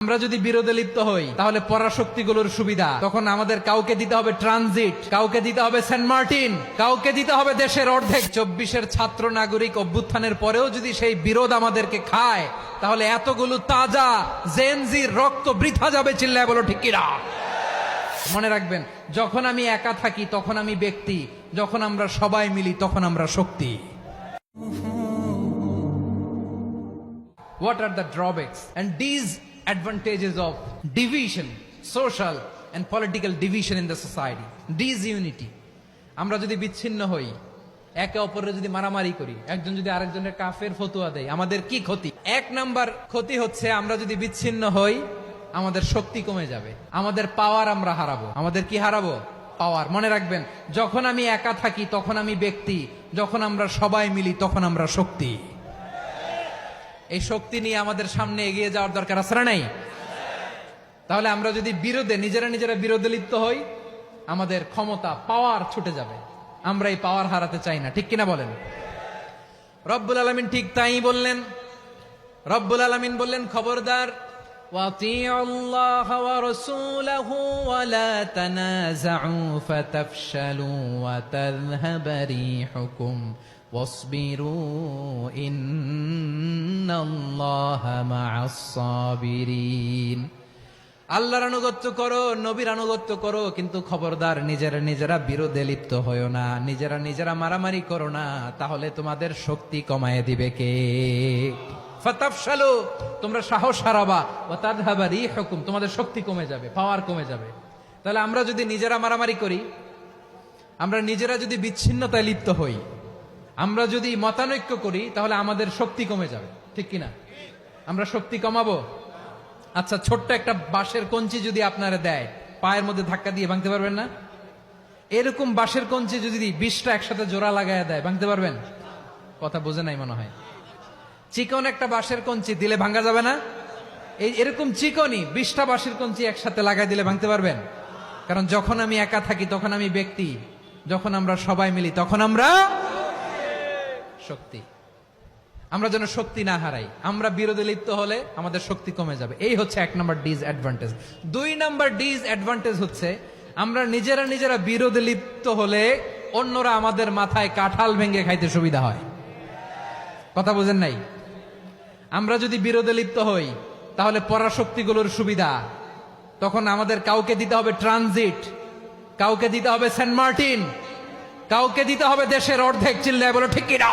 আমরা যদি বিরোধে লিপ্ত হই তাহলে পরাশক্তিগুলোর সুবিধা তখন আমাদের কাউকে দিতে হবে ট্রানজিট, কাউকে দিতে হবে সেন্ট মার্টিন, কাউকে দিতে হবে দেশের অর্ধেক। 24-এর ছাত্র নাগরিক অভ্যুত্থানের পরেও যদি সেই বিরোধ আমাদেরকে খায় তাহলে এতগুলো তাজা জেনজির রক্ত বৃথা যাবে। চিল্লায় বলো ঠিক কিনা? মনে রাখবেন, যখন আমি একা থাকি তখন আমি ব্যক্তি, যখন আমরা সবাই মিলি তখন আমরা শক্তি। What are the drawbacks and disadvantages of division, social and political division in the society? Disunity. আমরা যদি বিচ্ছিন্ন হই, একে অপরের যদি মারামারি করি, একজন যদি আরেকজনের কাফের ফতোয়া দেয়, আমাদের কি ক্ষতি? এক নাম্বার ক্ষতি হচ্ছে আমরা যদি বিচ্ছিন্ন হই আমাদের শক্তি কমে যাবে, আমাদের পাওয়ার আমরা হারাবো। আমাদের কি হারাবো? পাওয়ার। মনে রাখবেন, যখন আমি একা থাকি তখন আমি ব্যক্তি, যখন আমরা সবাই মিলি তখন আমরা শক্তি। এই শক্তি নিয়ে আমাদের সামনে এগিয়ে যাওয়ার দরকার আছে না নাই? তাহলে আমরা যদি নিজেরা বিরোধে লিপ্ত হই আমাদের ক্ষমতা, পাওয়ার ছুটে যাবে। আমরা এই পাওয়ার হারাতে চাই না, ঠিক কিনা বলেন? রব্বুল আলামিন ঠিক তাই বললেন। রব্বুল আলামিন বললেন, খবরদার, ওয়াতিউল্লাহ ওয়া রাসূলাহু ওয়া লা তানাযাউ ফাতাফশালু ওয়া তাযহাবা রিহুকুম ওয়াসবিরু ইন্নাল্লাহা মা'আস সাবিরিন। আল্লাহর আনুগত্য করো, নবীর আনুগত্য করো, কিন্তু খবরদার নিজেরা বিরোধে লিপ্ত হয়ো না, নিজেরা মারামারি করো না, তাহলে তোমাদের শক্তি কমায় দিবে কে? ফাতাফশালু, তোমরা সাহস হারাবা, ওয়া তাযহাবা রিহুকুম, তোমাদের শক্তি কমে যাবে, পাওয়ার কমে যাবে। তাহলে আমরা যদি নিজেরা মারামারি করি, আমরা নিজেরা যদি বিচ্ছিন্নতায় লিপ্ত হই, আমরা যদি মতানৈক্য করি, তাহলে আমাদের শক্তি কমে যাবে, ঠিক কিনা? আমরা শক্তি কমাবো। আচ্ছা, ছোট্ট একটা বাঁশের কঞ্চি যদি আপনারা দেয়, পায়ের মধ্যে ধাক্কা দিয়ে ভাঙতে পারবেন না? এরকম বাঁশের কঞ্চি যদি 20টা একসাথে জোড়া লাগায় দেয়, ভাঙতে পারবেন? কথা বোঝে নাই মনে হয়। চিকন একটা বাঁশের কঞ্চি দিলে ভাঙা যাবে না? এরকম চিকনই 20টা বাঁশের কঞ্চি একসাথে লাগাই দিলে ভাঙতে পারবেন? কারণ যখন আমি একা থাকি তখন আমি ব্যক্তি, যখন আমরা সবাই মিলি তখন আমরা শক্তি। আমরা যেন শক্তি না হারাই। আমরা বিরোধে লিপ্ত হলে আমাদের শক্তি কমে যাবে। এই হচ্ছে 1 নম্বর ডিসঅ্যাডভান্টেজ। 2 নম্বর ডিসঅ্যাডভান্টেজ হচ্ছে আমরা নিজেরা বিরোধে লিপ্ত হলে অন্যরা আমাদের মাথায় কাঁঠাল ভেঙে খাইতে সুবিধা হয়। কথা বুঝেন নাই? আমরা যদি বিরোধে লিপ্ত হই তাহলে পরাশক্তিগুলোর সুবিধা তখন আমাদের কাউকে দিতে হবে ট্রানজিট, কাউকে দিতে হবে সেন্ট মার্টিন, কাউকে দিতে হবে দেশের অর্ধেক। চিল্লায় বলো ঠিক কিনা?